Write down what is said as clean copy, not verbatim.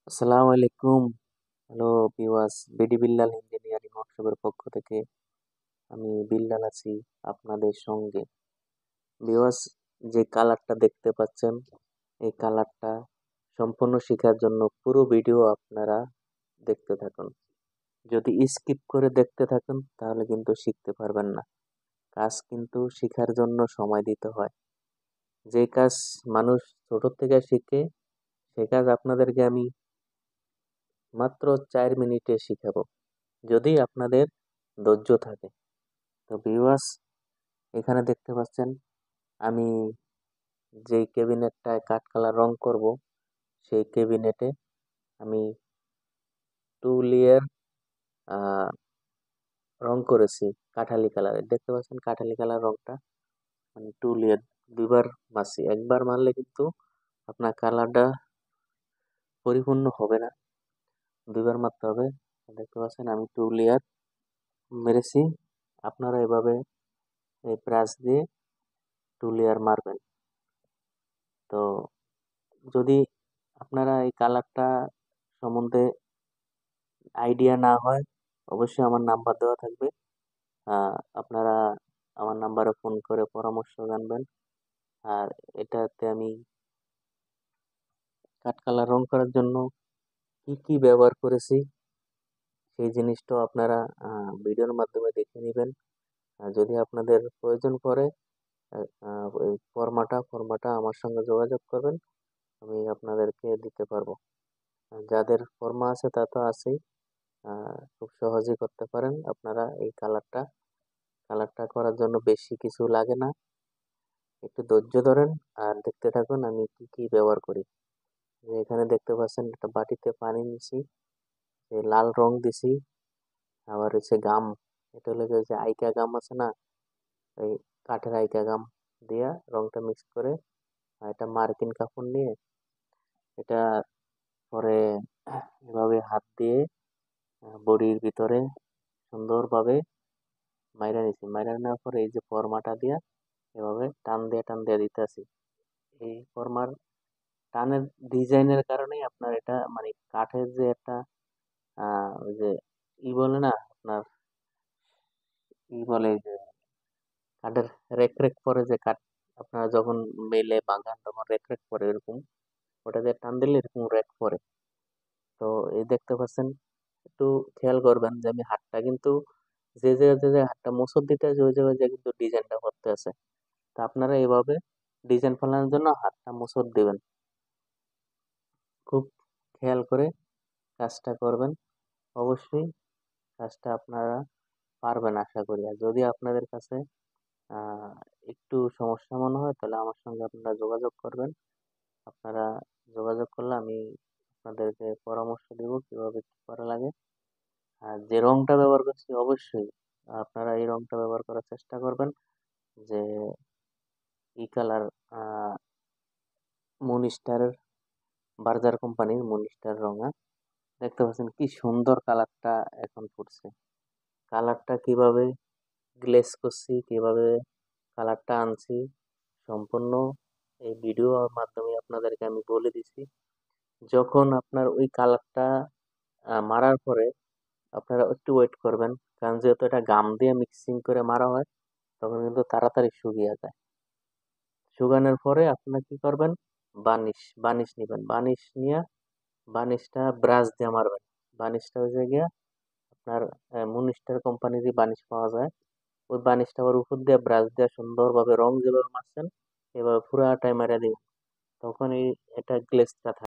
আসসালামু আলাইকুম। Hello viewers, BD Billal engineering ওয়ার্কশপের পক্ষ থেকে আমি বিল্লাল আছি আপনাদের সঙ্গে। ভিউয়ার্স, যে কালারটা দেখতে পাচ্ছেন, এই কালারটা সম্পূর্ণ শেখার জন্য পুরো ভিডিও আপনারা দেখতে থাকুন। যদি স্কিপ করে দেখতে থাকেন তাহলে কিন্তু শিখতে পারবেন না। কাজ কিন্তু শেখার জন্য সময় দিতে হয়। যে কাজ মানুষ ছোট থেকে শিখে, সে কাজ আপনাদেরকে আমি মাত্র 4 মিনিটে শিখাবো, যদি আপনাদের ধৈর্য থাকে। তো ভিউয়ার্স, এখানে দেখতে পাচ্ছেন আমি যেই ক্যাবিনেটটায় কাঠ কালার রং করব, সেই ক্যাবিনেটে আমি 2 লেয়ার রং করেছি কাঠালি কালারের। দেখতে পাচ্ছেন কাঠালি কালার রংটা আমি 2 লেয়ার দুইবার মারছি। একবার মারলে কিন্তু আপনার কালারটা পরিপূর্ণ হবে না, দুইবার মারতে হবে। দেখতে পাচ্ছেন আমি 2 লেয়ার মেরেছি। আপনারা এভাবে এই ব্রাশ দিয়ে 2 লেয়ার মারবেন। তো যদি আপনারা এই কালারটা সম্বন্ধে আইডিয়া না হয়, অবশ্যই আমার নাম্বার দেওয়া থাকবে। আপনারা আমার নাম্বারে ফোন করে পরামর্শ জানবেন। আর এটাতে আমি কাঠ কালার রং করার জন্য কি কি ব্যবহার করেছি, সেই জিনিসটাও আপনারা ভিডিওর মাধ্যমে দেখে নেবেন। আর যদি আপনাদের প্রয়োজন পড়ে, ওই ফর্মাটা আমার সঙ্গে যোগাযোগ করবেন, আমি আপনাদেরকে দিতে পারবো। আর যাদের ফর্মা আছে তা তো আছেই, খুব সহজেই করতে পারেন আপনারা। এই কালারটা করার জন্য বেশি কিছু লাগে না, একটু ধৈর্য ধরেন আর দেখতে থাকুন আমি কি কি ব্যবহার করি। যে এখানে দেখতে পাচ্ছেন একটা বাটিতে পানি নিছি, যে লাল রং দিছি, আবার হচ্ছে গাম, এটা হলো গিয়ে যে আইকা গাম আছে না, এই কাঠের আইকা গাম দিয়া রংটা মিক্স করে, আর একটা মার্কিন কাপড় নিয়ে এটা পরে এভাবে হাত দিয়ে বডির ভিতরে সুন্দরভাবে মাইরা নিছি। মাইরা নেওয়ার পরে এই যে ফর্মাটা দিয়া এভাবে টান দিয়ে দিতেছি। এই ফর্মার টানের ডিজাইনের কারণেই আপনার এটা মানে কাঠের যে একটা ওই যে বলে না আপনার, বলে যে কাঠের রেক পরে, যে কাঠ আপনারা যখন মেলে বাগান তখন রেক পরে এরকম, ওটা দিয়ে টান দিলে এরকম রেক পরে। তো এই দেখতে পাচ্ছেন, একটু খেয়াল করবেন যে আমি হাতটা কিন্তু যে হাতটা মোচড় দিতে আছে ওই জায়গায় যে কিন্তু ডিজাইনটা করতে আছে। তা আপনারা এইভাবে ডিজাইন ফেলানোর জন্য হাতটা মোচড় দিবেন। খুব খেয়াল করে কাজটা করবেন, অবশ্যই কাজটা আপনারা পারবেন আশা করি। আর যদি আপনাদের কাছে আহ একটু সমস্যা মনে হয় তাহলে আমার সঙ্গে আপনারা যোগাযোগ করবেন। আপনারা যোগাযোগ করলে আমি আপনাদেরকে পরামর্শ দিব কিভাবে কি করা লাগে। আর যে রংটা ব্যবহার করছি অবশ্যই আপনারা এই রংটা ব্যবহার করার চেষ্টা করবেন, যে ই কালার, মুন স্টারের, বার্জার কোম্পানির মুন স্টার রঙা। দেখতে পাচ্ছেন কি সুন্দর কালারটা এখন ফুটছে। কালারটা কিভাবে গ্লেজ করছি, কিভাবে কালারটা আনছি, সম্পূর্ণ এই ভিডিওর মাধ্যমে আপনাদেরকে আমি বলে দিছি। যখন আপনার ওই কালারটা মারার পরে আপনারা একটু ওয়েট করবেন, কারণ যেহেতু এটা গাম দিয়ে মিক্সিং করে মারা হয়, তখন কিন্তু তাড়াতাড়ি শুকিয়ে যায়। শুকানোর পরে আপনারা কি করবেন, বানিশ নিবেন। বানিশ নিয়ে বানিশটা ব্রাশ দিয়ে মারবেন। বানিশটা হচ্ছে গিয়া আপনার মুনিস্টার কোম্পানিরই বানিশ পাওয়া যায়। ওই বানিশটা আবার উপর দিয়ে ব্রাশ দিয়ে সুন্দরভাবে রং যেভাবে মারছেন এভাবে পুরাটাই মারিয়া দিবেন। তখন এটা গ্লেজটা থাকে।